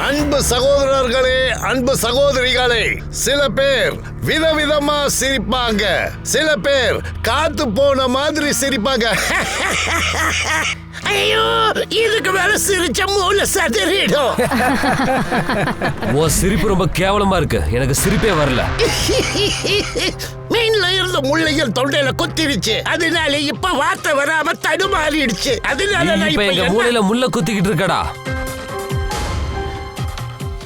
அன்பு சகோதரர்களே, அன்பு சகோதரிகளே, சில பேர் விதவிதமா சிரிப்பாங்க, சில பேர் காத்து போன மாதிரி சிரிப்பாங்க. ஐயோ, இதுக்கு மேல சிரிச்ச மூளை சதறிடும். உன் சிரிப்பு ரொம்ப கேவலமா இருக்கு, எனக்கு சிரிப்பே வரல. மீன்ல இருந்த முள்ளைகள் தொண்டையில குத்திருச்சு, அதனால இப்ப வார்த்தை வராம தடுமாறிடுச்சு. அதனால இப்ப எங்க மூளையில முள்ள குத்திக்கிட்டு இருக்கடா.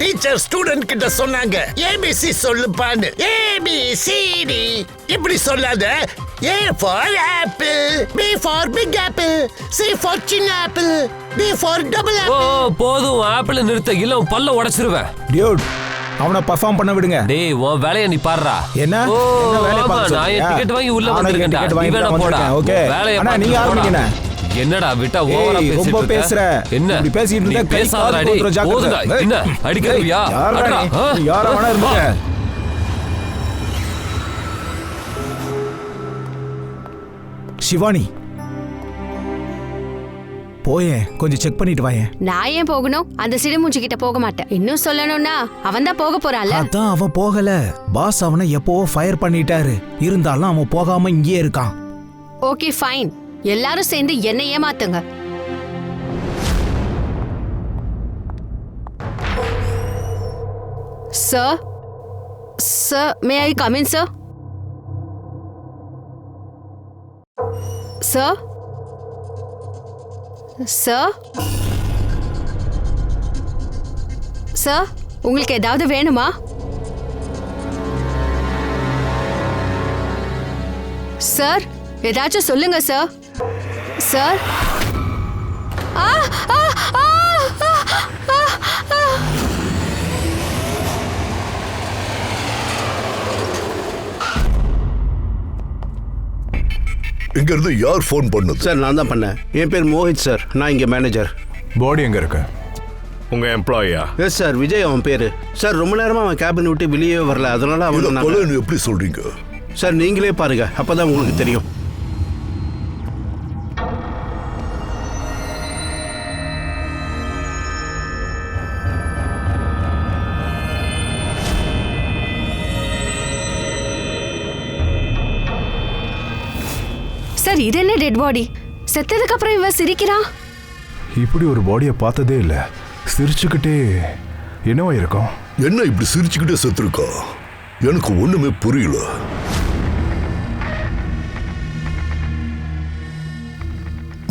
டீச்சர் ஸ்டூடெண்ட் கிட்ட சொன்னாங்க, ஏபிசி சொல்லுப்பான்னு. ஏபிசிடி இப்படி சொல்லாத. A for apple, B for big apple, C for சின்ன apple, D for double apple. ஓ போதும், ஆப்பிள் நிறுத்த, இல்ல உன் பல்ல உடைச்சிருவேன். டியூட், அவனை பெர்ஃபார்ம் பண்ண விடுங்க. டேய், உன் வேலைய நீ பாருடா. என்ன வேலைய பார்க்க நான் டிக்கெட் வாங்கி உள்ள வந்திருக்கேன்டா. நீ வேணா போடா. ஓகே, வேலைய அண்ணா நீங்க ஆரம்பிங்க. என்னடா விட்டா ஓவரா பேசிட்டு ரொம்ப பேசுற. என்ன இப்படி பேசிட்டு இருந்தா பேசாதடா. டேய் போதுடா. என்ன அடிக்கறியா? யாரா வேணா இருங்க. சிவானி, போயே கொஞ்சம் செக் பண்ணிட்டு வாயேன். நான் ஏன் போகணும்? அந்த சிடுமூஞ்சி கிட்ட போக மாட்டேன். இன்னும் சொல்லணும்னா அவன் தான் போக போறான்ல. அதான் அவன் போகல. பாஸ் அவனை எப்பவோ ஃபயர் பண்ணிட்டாரு. இருந்தாலும் அவன் போகாம இங்கேயே இருக்கான். ஓகே ஃபைன், எல்லாரும் சேர்ந்து என்ன ஏமாத்துங்க. Sir, sir, may I come in sir? Sir, sir, sir, உங்களுக்கு ஏதாவது வேணுமா? சார், ஏதாச்சும் சொல்லுங்க சார். சார், ஆ ஆ ஆ ஆ ஆ. இங்க இருந்து யார் ஃபோன் பண்ணது? சார், நான் தான் பண்ணேன். என் பேர் மோஹித் சார், நான் இங்க மேனேஜர். பாடி எங்க இருக்கு? உங்க எம்ப்ளாயியா? எஸ் சார், விஜய் அவன் பேரு. சார், ரொம்ப நேரமா அவன் கேபின் விட்டு வெளியே வரல, அதனால அவன். எப்படி சொல்றீங்க சார்? நீங்களே பாருங்க, அப்பதான் உங்களுக்கு தெரியும். சார், இது என்ன டெட் பாடி? செத்ததுக்கு அப்புறம் இவ சிரிக்கிறான். இப்படி ஒரு பாடியை பார்த்ததே இல்ல. சிரிச்சுக்கிட்டே என்னவா இருக்கும்? என்ன இப்படி சிரிச்சுக்கிட்டே செத்துருக்கா? எனக்கு ஒண்ணுமே புரியல.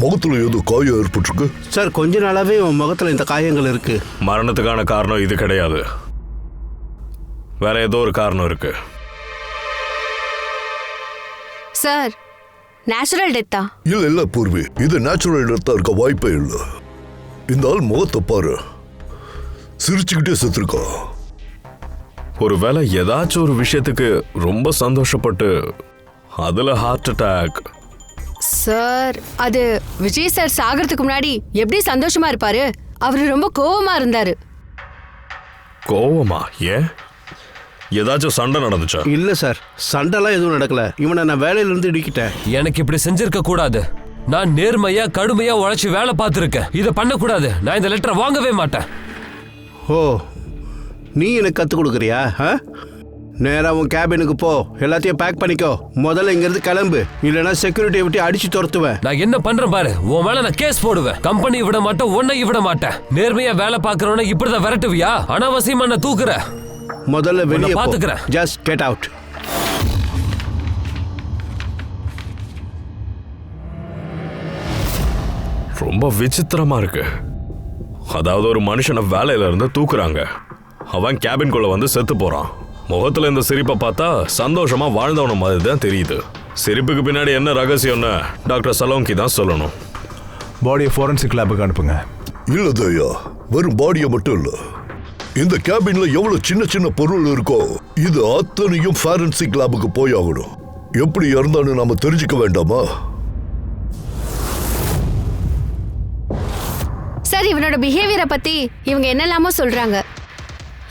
முகத்துல ஏதோ காயம் ஏற்பட்டிருக்கு. சார், கொஞ்ச நாளாவே உன் முகத்துல இந்த காயங்கள் இருக்கு. மரணத்துக்கான காரணம் இது கிடையாது, வேற ஏதோ ஒரு காரணம் இருக்கு. சார், நேச்சுரல் டெத்தா? இல்ல பூர்வி, இது நேச்சுரல் டெத்தா இருக்க வாய்ப்பே இல்ல. இந்த ஆள் முகத்தை பாரு, சிரிச்சுக்கிட்டே செத்துருக்கா. ஒருவேளை ஏதாச்சும் ஒரு விஷயத்துக்கு ரொம்ப சந்தோஷப்பட்டு அதுல ஹார்ட் அட்டாக். சார், அது விஜய் சார் சாகிறதுக்கு முன்னாடி எப்படி சந்தோஷமா இருப்பாரு? அவரு ரொம்ப கோவமா இருந்தாரு. கோவமா? ஏன், ஏதாச்சும் சண்டை நடந்துச்சா? இல்ல சார், சண்டைலாம் எதுவும் நடக்கல. இவனை நான் வேலையில இருந்து இடிக்கிட்டேன். எனக்கு இப்படி செஞ்சிருக்க கூடாது. நான் நேர்மையா கடுமையா உழைச்சு வேலை பார்த்திருக்கேன். இதை பண்ணக்கூடாது. நான் இந்த லெட்டரை வாங்கவே மாட்டேன். ஓ, நீ எனக்கு கத்து கொடுக்குறியா? நேரா உன் கேபினுக்கு போ, எல்லாத்தையும் பேக் பண்ணிக்கோ. முதல்ல இங்க இருந்து கிளம்பு, இல்லைன்னா செக்யூரிட்டியை விட்டு அடிச்சு துரத்துவேன். நான் என்ன பண்றேன் பாரு. உன் மேல நான் கேஸ் போடுவேன். கம்பெனி விட மாட்டேன், உன்னை விட மாட்டேன். நேர்மையா வேலை பார்க்கறவன இப்படிதான் விரட்டுவியா? அனாவசியமா நான் தூக்குற. முதல்ல வெளியே பாத்துக்கிறேன். Just get out. ரொம்ப விசித்திரமா இருக்கு. அதாவது ஒரு மனுஷனை வேலையில இருந்து தூக்குறாங்க, அவன் கேபின்குள்ள வந்து செத்து போறான். முகத்துல இந்த சிரிப்பை பார்த்தா சந்தோஷமா வாழ்ந்தவன மாதிரி தான் தெரியுது. சிரிப்புக்கு பின்னாடி என்ன ரகசியம்னு டாக்டர் சலோங்கி தான் சொல்லணும். பாடியை ஃபாரன்சிக் லேபுக்கு அனுப்புங்க. இல்ல தயா, வெறும் பாடியை மட்டும் இல்ல, இந்த கேபின்ல எவ்வளவு சின்ன சின்ன பொருள் இருக்கோ இது அத்தனையும் ஃபாரன்சிக் லேபுக்கு போய் ஆகணும். எப்படி இறந்தான்னு நாம தெரிஞ்சுக்க வேண்டாமா? சார், இவனோட பிஹேவியரை பத்தி இவங்க என்னெல்லாமோ சொல்றாங்க.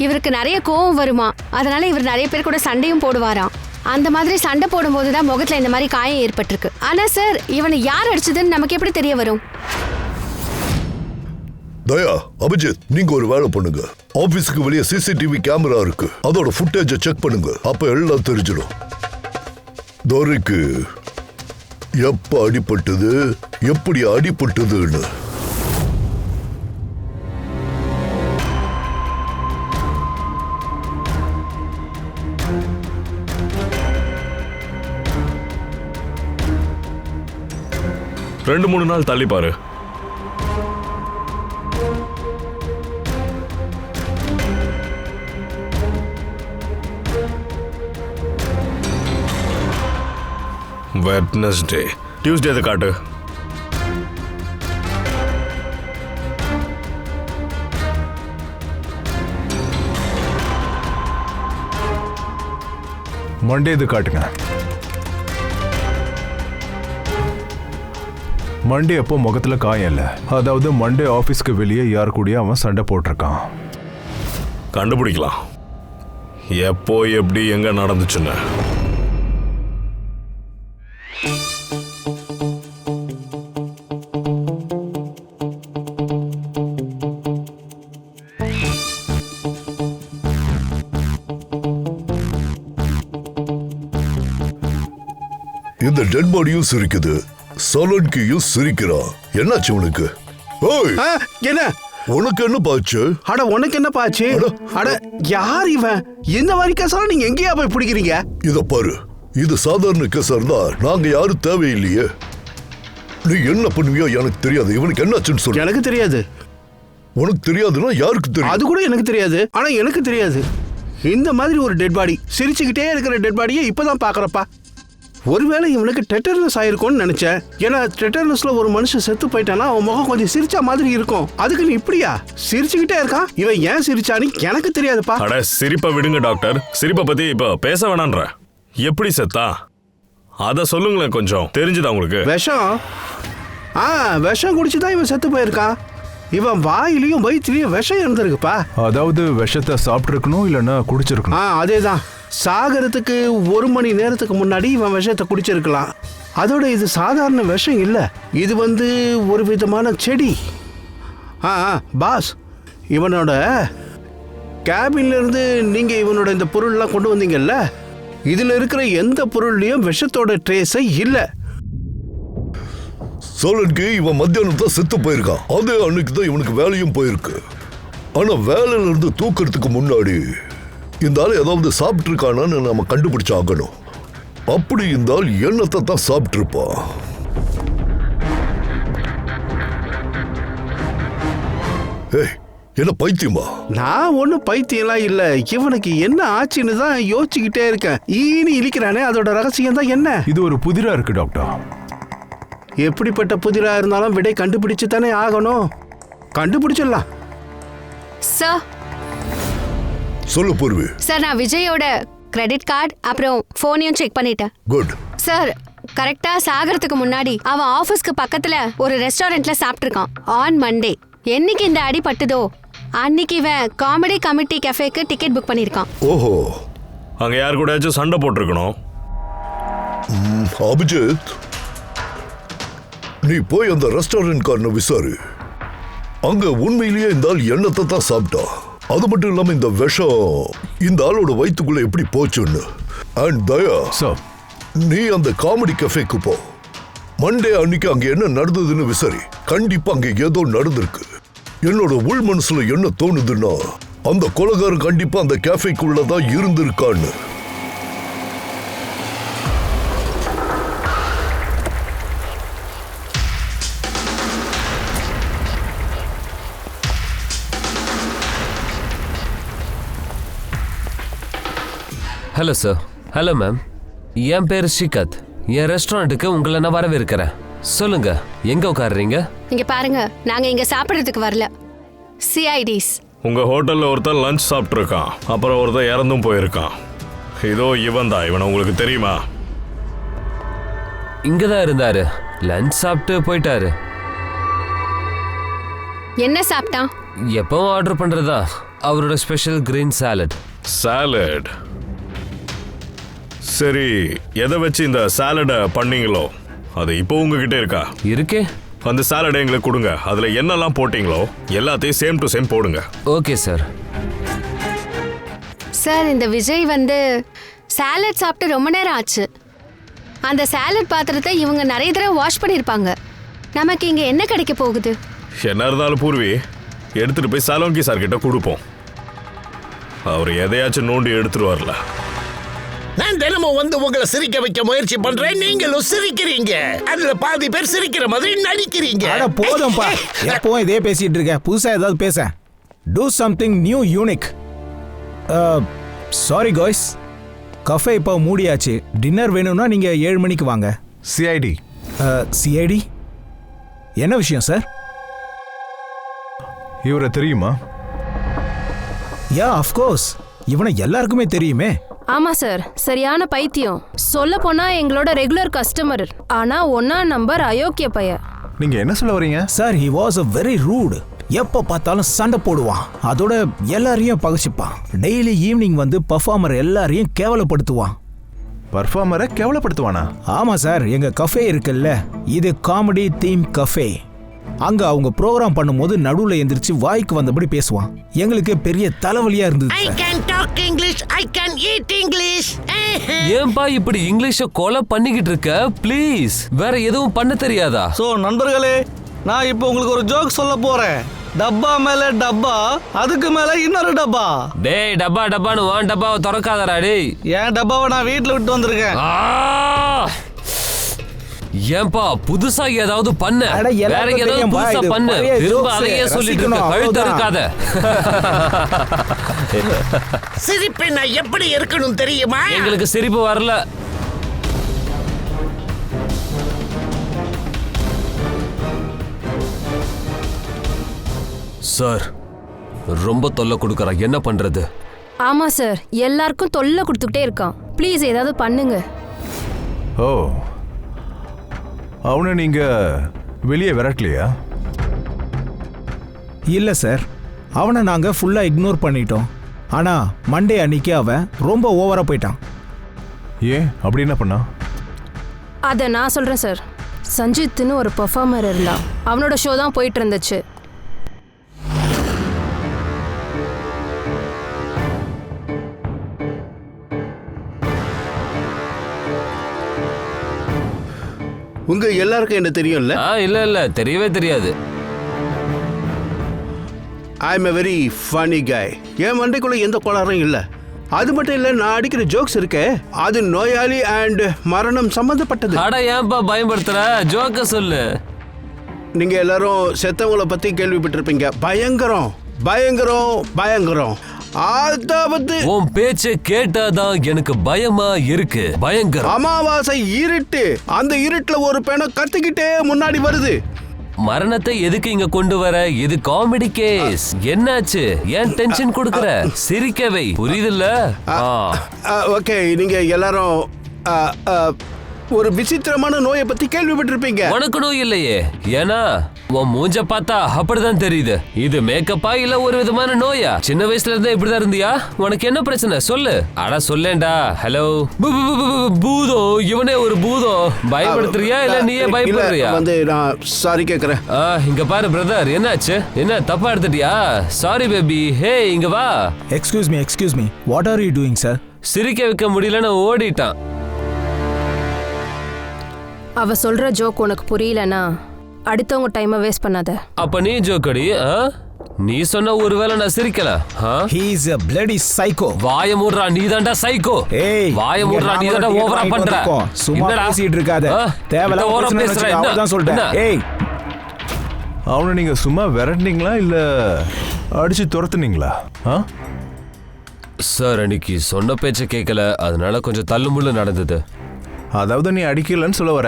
இவருக்கு நிறைய கோவம் வருமா, அதனால இவர் நிறைய பேர் கூட சண்டையும் போடுவாராம். அந்த மாதிரி சண்டை போடும்போது தான் முகத்துல இந்த மாதிரி காயம் ஏற்பட்டிருக்கு. ஆனா சார், இவனை யார் அடிச்சதுன்னு நமக்கு எப்படி தெரிய வரும்? தயா, அபிஜித், நீங்க ஒரு வேலை பண்ணுங்க. ஆபீஸ்க்கு வெளியே சிசிடிவி கேமரா இருக்கு, அதோட ஃபுட்டேஜை செக் பண்ணுங்க. அப்ப எல்லாம் தெரிஞ்சிடும். தோரிக்கு எப்ப அடிபட்டது, எப்படி அடிபட்டதுன்னு. ரெண்டு மூணு நாள் தள்ளி பாரு. வெட்னஸ்டே, டியூஸ்டே காட்டு. மண்டே இது காட்டுங்க. மண்டே அப்போ முகத்துல காயம் இல்ல. அதாவது மண்டே ஆபீஸ்க்கு வெளியே யார் கூடயும் அவன் சண்டை போட்டிருக்கான். கண்டுபிடிக்கலாம் எப்போ எப்படி எங்க நடந்துச்சுன்னு. இந்த டெட் பாடியும் சிரிக்குது, சோலன்கியும் சிரிக்கிறான். என்னாச்சு உனக்கு? ஓய், என்ன உனக்கு என்ன பாச்சு? அட உனக்கு என்ன பாச்சு? அட யார் இவன்? இந்த மாதிரி கேஸால நீங்க எங்கேயா போய் பிடிக்கிறீங்க? இத பாரு, இது சாதாரண கேஸா இருந்தா நாங்க யாரும் தேவையில்லையே. நீ என்ன பண்ணுவியோ எனக்கு தெரியாது. இவனுக்கு என்னாச்சுன்னு சொல்லு. எனக்கு தெரியாது. உனக்கு தெரியாதுன்னா யாருக்கு தெரியும்? அது கூட எனக்கு தெரியாது. ஆனா எனக்கு தெரியாது. இந்த மாதிரி ஒரு டெட் பாடி, சிரிச்சுக்கிட்டே இருக்கிற டெட் பாடியை இப்பதான் பாக்குறப்பா. ஒருவேளை இவனுக்கு டெட்டர்னஸ் ஆயிருக்கும்னு நினைச்சேன். ஏன்னா டெட்டர்னஸ்ல ஒரு மனுஷன் செத்து போயிட்டானா அவன் முகம் கொஞ்சம் சிரிச்சா மாதிரி இருக்கும். அதுக்கு நீ இப்படியா சிரிச்சுக்கிட்டே இருக்கான்? இவன் ஏன் சிரிச்சான்னு எனக்கு தெரியாதுப்பா. அட சிரிப்பை விடுங்க டாக்டர். சிரிப்பை பத்தி இப்ப பேச வேணான்ற. எப்படி செத்தா அத சொல்லுங்களேன், கொஞ்சம் தெரிஞ்சுதா உங்களுக்கு? விஷம்? விஷம் குடிச்சுதான் இவன் செத்து போயிருக்கான். இவன் வாயிலையும் வயிற்றுலயும் விஷம் இருந்திருக்குப்பா. அதாவது விஷத்தை சாப்பிட்டுருக்கணும் இல்லைன்னா குடிச்சிருக்கணும். அதேதான். சாகரத்துக்கு 1 மணி நேரத்துக்கு முன்னாடி இவன் விஷத்தை குடிச்சிருக்கலாம். அதோட இது சாதாரண விஷம் இல்லை, இது ஒரு விதமான செடி. பாஸ், இவனோட கேபின்ல இருந்து நீங்க இவனோட இந்த பொருள்லாம் கொண்டு வந்தீங்கல்ல, இதுல இருக்கிற எந்த பொருள்லயும் விஷத்தோட ட்ரேஸே இல்லை. சோலன்கி இவன் மத்தியானம் தான் செத்து போயிருக்கான். அதே அன்னைக்கு தான் இவனுக்கு வேலையும் போயிருக்கு. ஆனா வேலையில இருந்து தூக்கிறதுக்கு முன்னாடி இந்த ஆள் ஏதாவது சாப்பிட்டு இருக்கானான்னு நம்ம கண்டுபிடிச்சாகணும். அப்படி இந்த ஆள் எண்ணத்தை தான் சாப்பிட்டு இருப்பான். என்ன பைத்தியமா? நான் ஒன்னும் பைத்தியம்லாம் இல்ல. இவனுக்கு என்ன ஆச்சுன்னு தான் யோசிச்சுக்கிட்டே இருக்கேன். ஈனி இழிக்கிறானே, அதோட ரகசியம் தான் என்ன? இது ஒரு புதிரா இருக்கு டாக்டர். எப்படிப்பட்ட புதிரா இருந்தாலும் விடை கண்டுபிடிச்சு தானே ஆகணும். கண்டுபிடிச்சிடலாம். சார், சொல்லு பூர்வி. சார், நான் விஜயோட கிரெடிட் கார்டு அப்புறம் போனையும் செக் பண்ணிட்டேன். குட். சார், கரெக்டா சாகறதுக்கு முன்னாடி அவன் ஆபீஸ்க்கு பக்கத்துல ஒரு ரெஸ்டாரண்ட்ல சாப்பிட்டிருக்கான் ஆன் மண்டே. என்னைக்கு இந்த அடி பட்டுதோ அன்னைக்கு இவன் காமெடி கமிட்டி கஃபேக்கு டிக்கெட் புக் பண்ணிருக்கான். ஓஹோ, அங்க யார் கூடயாச்சும் சண்டை போட்டிருக்கணும். அபிஜித், நீ போய் அந்த ரெஸ்டாரண்ட் காரனை விசாரி. அங்க உண்மையிலேயே இந்த ஆள் எண்ணத்தை தான் சாப்பிட்டா. அது மட்டும் இல்லாம இந்த விஷம் இந்த ஆளோட வயிற்றுக்குள்ள எப்படி போச்சுன்னு. அண்ட் தயா, நீ அந்த காமெடி கஃபேக்கு போ. மண்டே அன்னைக்கு அங்க என்ன நடந்ததுன்னு விசாரி. கண்டிப்பா அங்க ஏதோ நடந்திருக்கு. என்னோட உள் மனசுல என்ன தோணுதுன்னா அந்த கொலைகாரன் கண்டிப்பா அந்த கேஃபேக்குள்ளதான் இருந்திருக்கான்னு. Hello sir. ஹலோ மேம், என் பேர் ஸ்ரீகாந்த். என் ரெஸ்டாரண்ட்டுக்கு உங்களை நான் வரவேற்கிறேன். சொல்லுங்க, எங்க உட்காருறீங்க? இங்க பாருங்க, நாங்க இங்க சாப்பிடுறதுக்கு வரல, சிஐடிஸ். உங்க ஹோட்டல்ல ஒருத்தர் லஞ்ச் சாப்பிட்டு இருக்கான், அப்புறம் ஒருத்தர் இறந்தும் போயிருக்கான். இதோ இவன் தான். இவனை உங்களுக்கு தெரியுமா? இங்கதான் இருந்தாரு, லஞ்ச் சாப்பிட்டு போயிட்டாரு. என்ன சாப்பிட்டான்? எப்பவும் ஆர்டர் பண்றதா, அவரோட ஸ்பெஷல் கிரீன் சாலட். சாலட்? சரி, எதை வச்சு இந்த சாலடை பண்ணீங்களோ அது இப்போ உங்ககிட்ட இருக்கா? இருக்கே. அந்த சாலடை எங்களுக்கு கொடுங்க. அதுல என்னெல்லாம் போட்டீங்களோ எல்லாத்தையும் சேம் டு சேம் போடுங்க. Okay sir. சார் இந்த விஜய் வந்து சாலட் சாப்பிட்டு ரொம்ப நேரம் ஆச்சு. அந்த சாலட் பாத்திரத்தை இவங்க நிறைய தடவை வாஷ் பண்ணியிருப்பாங்க. நமக்கு இங்க என்ன கிடைக்க போகுது? என்ன இருந்தாலும் பூர்வி எடுத்துட்டு போய் சலோங்கி சார் கிட்ட கொடுப்போம். அவர் எதையாச்சும் நோண்டி எடுத்துருவார்ல. நான் தினமும் வந்து உங்களை சிரிக்க வைக்க முயற்சி பண்றேன், நீங்களும் சிரிக்கிறீங்க. அதுல பாதி பேர் சிரிக்கிற மாதிரி நடிக்கிறீங்க. அட போதும்பா, எப்பவும் இதே பேசிட்டு இருக்க. புதுசா ஏதாவது பேச. Do something new unique. Sorry guys, cafe இப்போ மூடியாச்சு. டின்னர் வேணும்னா நீங்க 7 மணிக்கு வாங்க. சிஐடி. சிஐடி என்ன விஷயம் சார்? இவரை தெரியுமா? யா அஃப்கோர்ஸ், இவனை எல்லாருக்குமே தெரியுமே. ஆமா சார், சரியான பைத்தியம். சொல்ல போனா எங்களோட ரெகுலர் கஸ்டமர். ஆனா 1ஆம் நம்பர் அயோக்கிய பைய. நீங்க என்ன சொல்ல வரீங்க? Sir, he was a very rude. எப்ப பார்த்தாலும் சண்டை போடுவான். அதோட எல்லாரையும் பகச்சிப்பான். டெய்லி ஈவினிங் வந்து பர்ஃபார்மர் எல்லாரையும் கேவலப்படுத்துவான். பர்ஃபார்மரை கேவலப்படுத்துவானா? ஆமா சார், எங்க கஃபே இருக்குல்ல, இது காமெடி தீம் கஃபே. அங்க அவங்க ப்ரோக்ராம் பண்ணும்போது நடுவுல எந்திரிச்சு வாய்க்கு வந்தபடி பேசுவான். எங்களுக்கு பெரிய தலைவலியா இருந்தது. I can talk English, I can eat English. ஏன்பா இப்படி இங்கிலீஷ கொலை பண்ணிக்கிட்டு இருக்க? ப்ளீஸ், வேற எதுவும் பண்ண தெரியாதா? ஸோ நண்பர்களே, நான் இப்போ உங்களுக்கு ஒரு ஜோக் சொல்ல போறேன். டப்பா மேல டப்பா, அதுக்கு மேல இன்னொரு டப்பா. டேய், டப்பா டப்பான்னு வான் டப்பாவை திறக்காதடா டேய். என் டப்பாவை நான் வீட்டில் விட்டு வந்திருக்கேன். ஏன்பா புதுசா ஏதாவது பண்ண? அட, வேற எல்லாருக்கும் ஏதாவது தெரியும்பா, புதுசா இது பண்ணு. பழைய திரும்ப jokes, அதையே சொல்லிட்டு இருக்க. ரசிக்கணும், கழுத்து இருக்காத. சிரிப்பு நான் எப்படி இருக்கணும் தெரியுமா? எங்களுக்கு சிரிப்பு வரல. சார், ரொம்ப தொல்லை கொடுக்கறான். என்ன பண்றது? ஆமா சார், எல்லாருக்கும் தொல்லை கொடுத்துக்கிட்டே இருக்கான். ப்ளீஸ் ஏதாவது பண்ணுங்க. ஓ, அவனை நீங்க வெளியே விரட்டலையா? இல்ல சார், அவனை நாங்க ஃபுல்லா இக்னோர் பண்ணிட்டோம். ஆனா மண்டே அன்னைக்கு அவன் ரொம்ப ஓவரா போயிட்டான். ஏன் அப்படி என்ன பண்ணா? அதை நான் சொல்றேன் சார். சஞ்சித்னு ஒரு பெர்ஃபார்மர் இருந்தான். அவனோட ஷோ தான் போயிட்டு இருந்துச்சு. உங்க எல்லாருக்கும் என்ன தெரியும்ல? இல்ல தெரியவே தெரியாது. I am a very funny காய். என் மண்டைக்குள்ள எந்த கோளாறும் இல்லை. அது மட்டும் இல்லை, நான் அடிக்கிற ஜோக்ஸ் இருக்கே, அது நோயாளி அண்ட் மரணம் சம்பந்தப்பட்டது. அட, ஏன்பா பயன்படுத்துற? ஜோக்க சொல்லு. நீங்க எல்லாரும் செத்தவங்களை பத்தி கேள்விப்பட்டிருப்பீங்க. பயங்கரம் பயங்கரம் பயங்கரம். அதாவது உன் பேச்சை கேட்டாதான் எனக்கு பயமா இருக்கு. பயங்கரம். அமாவாசை இருட்டு. அந்த இருட்டுல ஒரு பெணம் கத்திக்கிட்டே முன்னாடி வருது. மரணத்தை எதுக்கு இங்க கொண்டு வர? இது காமெடி கேஸ். என்னாச்சு? ஏன் டென்ஷன் கொடுக்கற? சிரிக்கவை, புரியுதுல்ல? ஓகே, நீங்க எல்லாரும் ஒரு விசித்திரமான நோயை பத்தி கேள்விப்பட்டிருப்பீங்க. உனக்கு நோய் இல்லையே. ஏன்னா உன் மூஞ்ச பார்த்தா அப்படிதான் தெரியுது. இது மேக்கப்பா இல்ல ஒரு விதமான நோயா? சின்ன வயசுல இருந்தே இப்படிதான் இருந்தியா? உனக்கு என்ன பிரச்சனை சொல்லு. அட சொல்லேன்டா. ஹலோ, பூதம். இவனே ஒரு பூதம். பயப்படுத்துறியா இல்ல நீயே பயப்படுறியா? வந்து நான் சாரி கேக்குறேன். இங்க பாரு பிரதர், என்னாச்சு? என்ன தப்பா எடுத்துட்டியா? Sorry baby. ஹே, இங்க வா. Excuse me, what are you doing sir? சிரிக்க வைக்க முடியலன்னு ஓடிட்டான். அவ சொல்ற ஜோக் உனக்கு புரியலனா அடுத்தவங்க டைமை வேஸ்ட் பண்ணாத. அப்ப நீ ஜோக்கடி. நீ சொன்ன ஒருவேளை நான் சிரிக்கல. He is a bloody psycho. வாய மூடுறா, நீதான்டா சைக்கோ. ஏய், வாய மூடுறா, நீதான்டா ஓவரா பண்ற. சும்மா பேசிட்டு இருக்காத. தேவல ஓவரா பேசுற. அதான் சொல்றேன். ஏய், அவனை நீங்க சும்மா விரட்டினீங்களா இல்ல அடிச்சு துரத்துனீங்களா? சார், அன்னைக்கு சொன்ன பேச்ச கேட்கல, அதனால கொஞ்சம் தள்ளுமுள்ளு நடந்தது. அதாவது நீ அடிக்கலன்னு சொல்ல வர?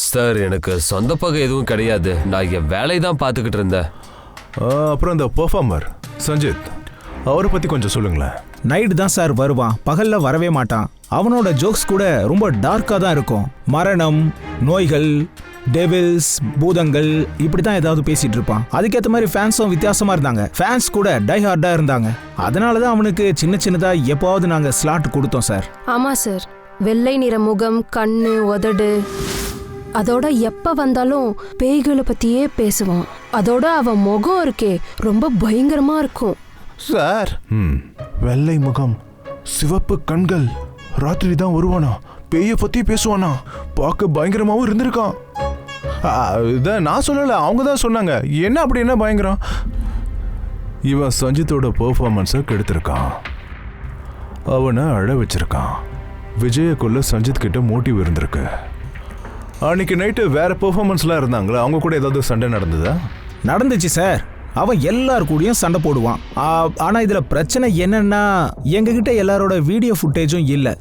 சார், எனக்கு சொந்த பகை எதுவும் கிடையாது. நான் என் வேலையை தான் பார்த்துக்கிட்டு இருந்தேன். அப்புறம் இந்த பெர்ஃபார்மர் சஞ்சித், அவரை பத்தி கொஞ்சம் சொல்லுங்களேன். நைட் தான் சார் வருவான், பகல்ல வரவே மாட்டான். அவனோட ஜோக்ஸ் கூட ரொம்ப டார்க்கா தான் இருக்கும். மரணம், நோய்கள், டெவில்ஸ், பூதங்கள், இப்படிதான் ஏதாவது பேசிட்டு இருப்பான். அதுக்கேற்ற மாதிரி ஃபேன்ஸும் வித்தியாசமா இருந்தாங்க. ஃபேன்ஸ் கூட டை ஹார்டா இருந்தாங்க. அதனாலதான் அவனுக்கு சின்ன சின்னதா எப்போவாவது நாங்க ஸ்லாட் கொடுத்தோம் சார். ஆமா சார், வெள்ளை நிற முகம், கண்ணு, உதடு, அதோட எப்ப வந்தாலும் பேய்களை பத்தியே பேசுவான். அதோட அவன் முகம் இருக்கே ரொம்ப பயங்கரமா இருக்கும். சார் வெள்ளை முகம், சிவப்பு கண்கள், ராத்திரி தான் வருவானா, பேய பத்தி பேசுவானா, பார்க்க பயங்கரமாவும் இருந்திருக்கான். இதான் நான் சொல்லல, அவங்க தான் சொன்னாங்க. என்ன அப்படி என்ன பயங்கரம்? இவன் சஞ்சித்தோட பெர்ஃபார்மன்ஸை கெடுத்திருக்கான், அவனை அழ வச்சிருக்கான். விஜய கொல்ல சஞ்சித் கிட்ட மோட்டிவ் இருந்திருக்கு. அன்னைக்கு நைட்டு வேற பெர்ஃபார்மன்ஸ்லாம் இருந்தாங்களா, அவங்க கூட ஏதாவது சண்டை நடந்ததா? நடந்துச்சு சார். அவன் எல்லார் கூடயும் சண்டை போடுவான். ஆனா இதுல பிரச்சனை என்னன்னா, எங்ககிட்ட எல்லாரோட வீடியோ ஃபுட்டேஜும் இல்லை.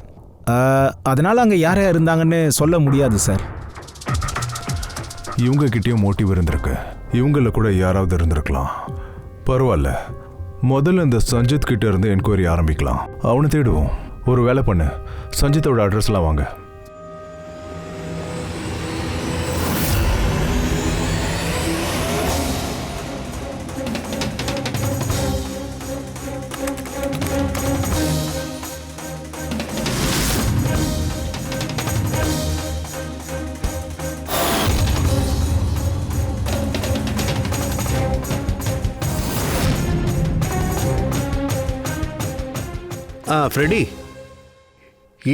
அதனால அங்க யார் யார் இருந்தாங்கன்னு சொல்ல முடியாது சார். இவங்க கிட்டயும் மோட்டிவ் இருந்திருக்கு, இவங்கள கூட யாராவது இருந்திருக்கலாம். பரவாயில்ல, முதல்ல இந்த சஞ்சித் கிட்ட இருந்து என்கொயரி ஆரம்பிக்கலாம். அவனை தேடுவோம். ஒரு வேலை பண்ணு, சஞ்சித்தோட அட்ரஸ்லாம் வாங்க. ஃப்ரெடி,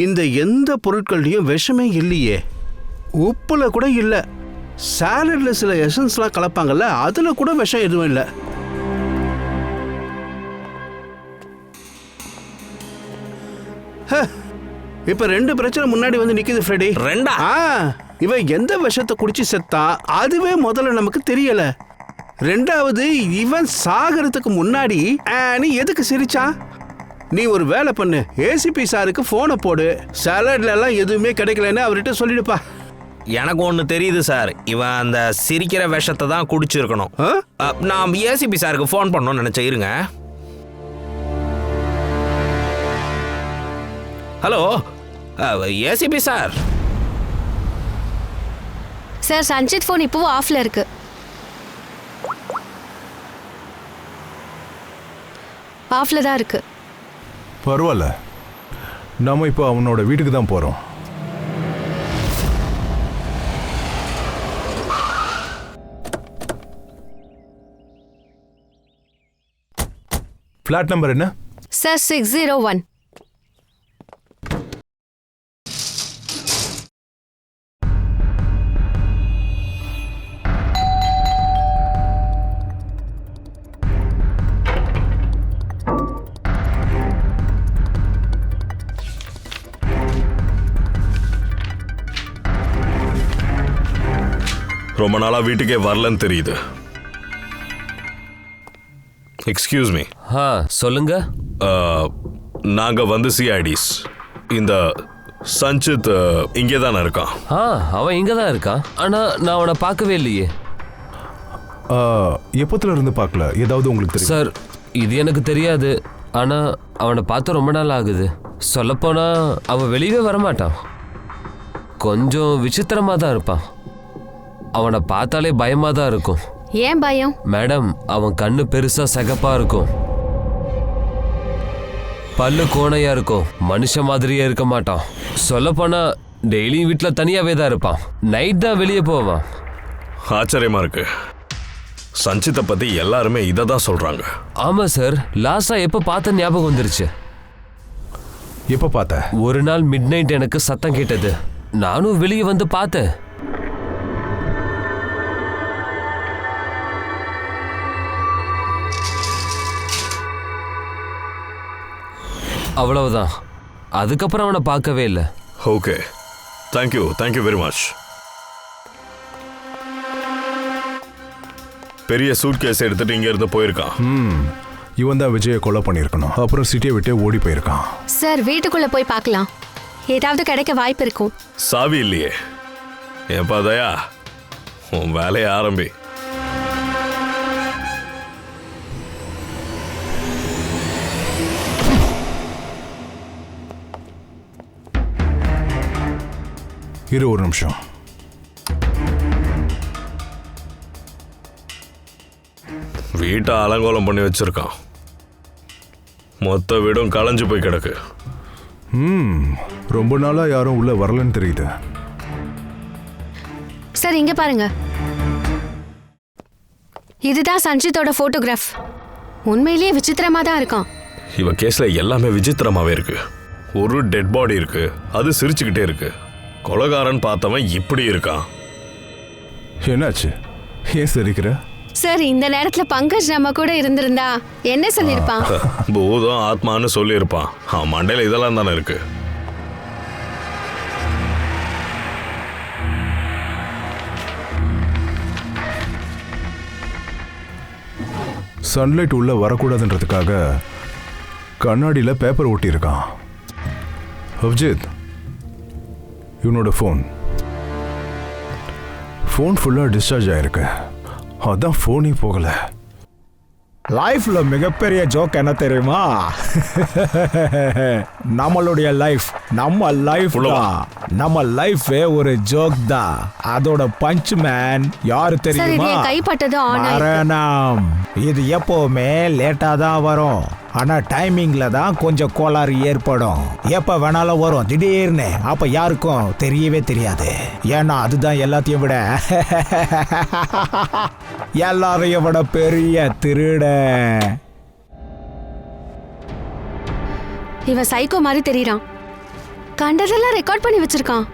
இந்த எந்த பொருட்கள்லையும் விஷமே இல்லையே. உப்புல கூட இல்லை. சாலட்ல சில எசன்ஸ்லாம் கலப்பாங்கல்ல, அதுல கூட விஷம் எதுவும் இல்லை. இப்ப 2 பிரச்சனை முன்னாடி வந்து நிக்குது ஃப்ரெடி. ரெண்டா? இவன் எந்த விஷத்தை குடிச்சு செத்தான் அதுவே முதல்ல நமக்கு தெரியல. 2வது, இவன் சாகறதுக்கு முன்னாடி நீ எதுக்கு சிரிச்சான்? நீ ஒரு வேலை பண்ணு, ஏசிபி சாருக்கு போனை போடு. சாலட்ல எல்லாம் எதுவுமே கிடைக்கலன்னு அவர்கிட்ட சொல்லிடுப்பா. எனக்கு ஒன்று தெரியுது சார், இவன் அந்த சிரிக்கிற விஷத்தை தான் குடிச்சிருக்கணும். நான் ஏசிபி சாருக்கு ஃபோன் பண்ணணும்னு நினைச்சேன். இருங்க. Hello ACP sir. Sir, Sanjith phone இப்போவும் ஆஃப்ல இருக்கு. ஆஃப்ல தான் இருக்கு. பரவாயில்ல, நம்ம இப்போ அவனோட வீட்டுக்கு தான் போறோம். ஃபிளாட் நம்பர் என்ன சார்? 601. ரொம்ப நாளா வீட்டுக்கே வரலன்னு தெரியுது. Excuse me. சொல்லுங்க. நாங்க வந்து சிஐடிஸ். இந்த சஞ்சித் இங்கே தானே இருக்கான்? அவன் இங்கே தான் இருக்கான். ஆனா நான் அவனை பார்க்கவே இல்லையே. எப்பத்துல இருந்து பார்க்கல? ஏதாவது உங்களுக்கு தெரியும்? சார், இது எனக்கு தெரியாது. ஆனா அவனை பார்த்து ரொம்ப நாள் ஆகுது. சொல்லப்போனா அவன் வெளியவே வரமாட்டான். கொஞ்சம் விசித்திரமா தான் இருப்பான். அவனை பார்த்தாலே பயமா தான் இருக்கும். ஏன் பயம்? மேடம், அவன் கண்ணு பெருசா சகப்பா இருக்கும், பல்லு கோணையா இருக்கும், மனுஷ மாதிரியே இருக்க மாட்டான். சொல்லப்போனா டெய்லியும் வீட்டில் தனியாவே தான் இருப்பான். நைட் தான் வெளியே போவான். ஆச்சரியமா இருக்கு. சஞ்சித்தை பத்தி எல்லாருமே இதை தான் சொல்றாங்க. ஆமா சார், லாஸ்டா எப்ப பார்த்த ஞாபகம் வந்துருச்சு. எப்ப பார்த்த? ஒரு நாள் மிட் நைட் எனக்கு சத்தம் கேட்டது. நானும் வெளியே வந்து பார்த்தேன். அவ்வளவுதான். அதுக்கப்புறம் அவனை பார்க்கவே இல்லை. Okay, thank you very much. பெரிய சூட் கேஸ் எடுத்துட்டு இங்க இருந்து போயிருக்கான். இவன் தான் விஜயை கொலை பண்ணியிருக்கணும். அப்புறம் சிட்டியை விட்டு ஓடி போயிருக்கான். சார், வீட்டுக்குள்ள போய் பார்க்கலாம். ஏதாவது கிடைக்க வாய்ப்பு இருக்கும். சாவி இல்லையே. ஏன்பா தயா, உன் வேலையை ஆரம்பி. இரு ஒரு நிமிஷம். வீட்டை அலங்கோலம் பண்ணி வச்சிருக்கான். மொத்த வீடும் களைஞ்சு போய் கிடக்கு. ரொம்ப நாளா யாரும் உள்ள வரலன்னு தெரியுது. சார் இங்க பாருங்க, இதுதான் சஞ்சித்தோட போட்டோகிராஃப். உண்மையிலேயே விசித்திரமா தான் இருக்கான். இவ கேஸ்ல எல்லாமே விசித்திரமாவே இருக்கு. ஒரு டெட் பாடி இருக்கு, அது சிரிச்சுக்கிட்டே இருக்கு. கொலைகாரன் பார்த்தவன் இப்படி இருக்கான். என்னாச்சு? ஏன் சிரிக்கிற? சார் இந்த நேரத்துல பங்கஜ் நம்ம கூட இருந்திருந்தா என்ன சொல்லிருப்பான்? பூதம் ஆத்மான்னு சொல்லியிருப்பான். மண்டையில இதெல்லாம் தானே இருக்கு. சன்லைட் உள்ள வரக்கூடாதுன்றதுக்காக கண்ணாடியில் பேப்பர் ஒட்டியிருக்கான். அபிஜித், இவனோட ஃபோன் ஃபுல்லாக டிஸ்சார்ஜ் ஆயிருக்கு. அதான் ஃபோனே போகல. லைஃப்ல மிகப்பெரிய ஜோக் என்ன தெரியுமா? நம்மளுடைய லைஃப் நம்ம லைஃபே ஒரு ஜோக் தான். அதோட பஞ்ச் மேன் யாரு தெரியுமா? மரணம். இது எப்பவுமே லேட்டா தான் வரும், ஆனா டைமிங்ல தான் கொஞ்சம் கோளாறு ஏற்படும். எப்ப வேணாலும் வரும் திடீர்னு. அப்ப யாருக்கும் தெரியவே தெரியாது. ஏன்னா அதுதான் எல்லாத்தையும் விட எல்லாரையும் விட பெரிய திருட. இவன் சைக்கோ மாதிரி தெரியறான். கண்டதெல்லாம் ரெக்கார்ட் பண்ணி வச்சிருக்கான்.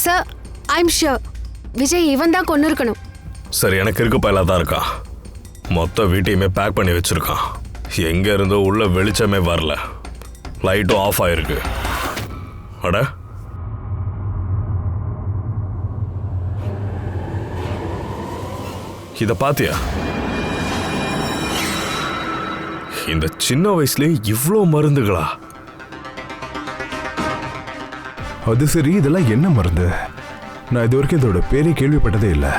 Sir, I am sure Vijay இவன் தான் கொண்டு இருக்கணும். சரி, எனக்கு இருக்க பயிலா தான் இருக்கான். மொத்த வீட்டையுமே பேக் பண்ணி வச்சிருக்கான். எங்க இருந்தோ உள்ள வெளிச்சமே வரல, லைட்டும் ஆஃப் ஆயிருக்கு. அட, இத பாத்தியா? இந்த சின்ன வயசுல இவ்ளோ மருந்துகளா? அது சரி, இதெல்லாம் என்ன மருந்து? நான் இது வரைக்கும் இதோட பேரை கேள்விப்பட்டதே இல்லை.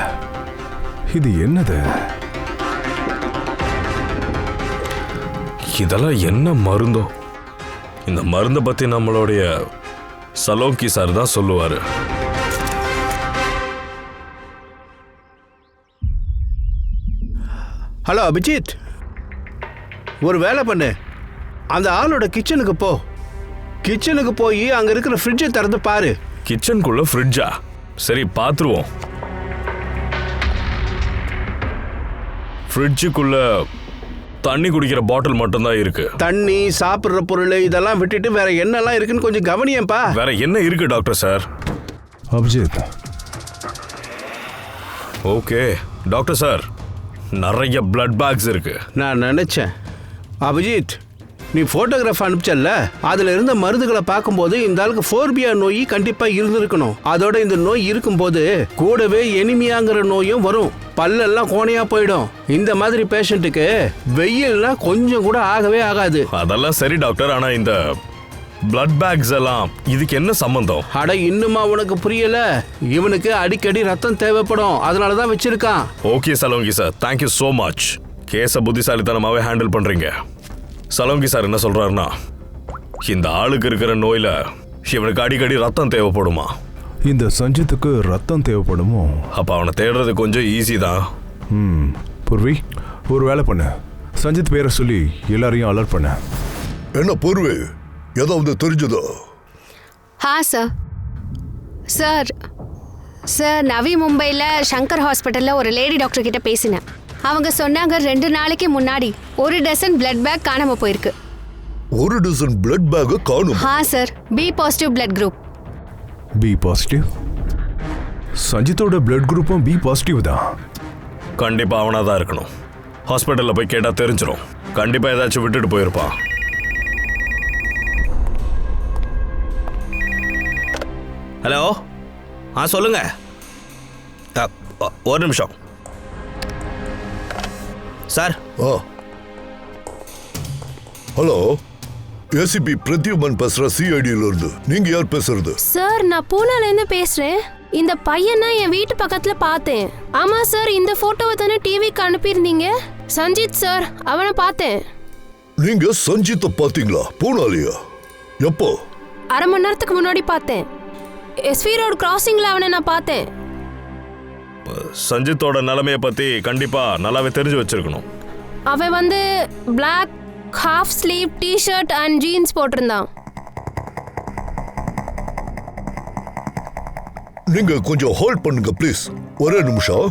இது என்னது? இதெல்லாம் என்ன மருந்தோ? இந்த மருந்தை பத்தி நம்மளுடைய சலோங்கி சார் தான் சொல்லுவாரு. ஹலோ அபிஜித், ஒரு வேலை பண்ணு. அந்த ஆளோட கிச்சனுக்கு போ. கிச்சனுக்கு போய் அங்க இருக்கிற ஃப்ரிட்ஜை திறந்து பாரு. கிச்சனுக்குள்ள ஃப்ரிட்ஜா? சரி, பாத்துருவோம். ஃப்ரிட்ஜுக்குள்ள தண்ணி குடிக்கிற பாட்டில் மட்டும்தான் இருக்கு. தண்ணி, சாப்பிடுற பொருள் இதெல்லாம் விட்டுட்டு வேற என்னெல்லாம் இருக்குன்னு கொஞ்சம் கவனியப்பா. வேற என்ன இருக்கு doctor sir? Abhijit. Okay doctor sir, நிறைய பிளட் பேக்ஸ் இருக்கு. நான் நினைச்சேன் அபிஜித், நீ போட்டோகிராஃப் அனுப்பிச்சல்ல, அதுல இருந்த மருந்துகளை பார்க்கும்போது இந்த ஆளுக்கு ஃபோர்பியா நோய் கண்டிப்பா இருந்திருக்கணும். அதோட இந்த நோய் இருக்கும்போது கூடவே எனிமியாங்கிற நோயும் வரும். பல்லெல்லாம் கோணையா போயிடும். இந்த மாதிரி பேஷண்ட்டுக்கு வெயில்னா கொஞ்சம் கூட ஆகவே ஆகாது. அதெல்லாம் சரி டாக்டர், ஆனா இந்த பிளட் பேக்ஸ் எல்லாம் இதுக்கு என்ன சம்பந்தம்? அட, இன்னுமா உனக்கு புரியல? இவனுக்கு அடிக்கடி ரத்தம் தேவைப்படும், அதனாலதான் வச்சிருக்கான். Okay Salunkhe sir, thank you so much. கேஸை புத்திசாலித்தனமாவே ஹேண்டில் பண்றீங்க. சலோங்கி சார் என்ன சொல்றாருன்னா, இந்த ஆளுக்கு இருக்கிற நோயில இவனுக்கு அடிக்கடி ரத்தம் தேவைப்படுமா? இந்த சஞ்சித்துக்கு ரத்தம் தேவைப்படுமோ? அப்ப அவனை தேடுறது கொஞ்சம் ஈஸி தான். பூர்வி, ஒரு வேலை பண்ணு. சஞ்சித் பேரை சொல்லி எல்லாரையும் அலர்ட் பண்ண. என்ன பூர்வி, ஏதாவது தெரிஞ்சதா? சார் சார் சார் நவி மும்பையில் சங்கர் ஹாஸ்பிட்டலில் ஒரு லேடி டாக்டர் கிட்ட பேசினேன். அவங்க சொன்னாங்க 2 நாளைக்கு முன்னாடி 1 டசன் பிளட் பேக் காணாம போயிருக்கு. 1 டசன் பிளட் பேக் காணும்? Sir, B positive blood group. B positive? சஞ்சித்தோட பிளட் குரூப்பும் பி பாசிட்டிவ் தான். கண்டிப்பா அவனா தான் இருக்கணும். ஹாஸ்பிட்டல்ல போய் கேட்டா தெரிஞ்சிடும். கண்டிப்பா ஏதாச்சும் விட்டுட்டு போயிருப்பான். ஹலோ, சொல்லுங்க. ஒரு நிமிஷம் சார். ஹலோ, ஏசிபி பிரத்யுமன் பேசுற, சிஐடில இருந்து. நீங்க யார் பேசுறது? சார், நான் பூனால இருந்து பேசுறேன். இந்த பையனை என் வீட்டு பக்கத்துல பார்த்தேன். ஆமா சார், இந்த போட்டோவை தானே டிவிக்கு அனுப்பியிருந்தீங்க. சஞ்சித் சார், அவனை பார்த்தேன். நீங்க சஞ்சித்தை பாத்தீங்களா? பூனாலியா? எப்போ? அரை மணி நேரத்துக்கு முன்னாடி பார்த்தேன். எஸ்வி ரோட் கிராசிங்ல அவனை நான் பார்த்தேன். சஞ்சித்தோட நிலைமையை பத்தி கண்டிப்பா நல்லாவே தெரிஞ்சு வச்சிருக்கணும். அவன் black half sleeve T-shirt and jeans போட்டிருந்தான். நீங்க கொஞ்சம் ஹோல்ட் பண்ணுங்க ப்ளீஸ். ஒரே நிமிஷம்.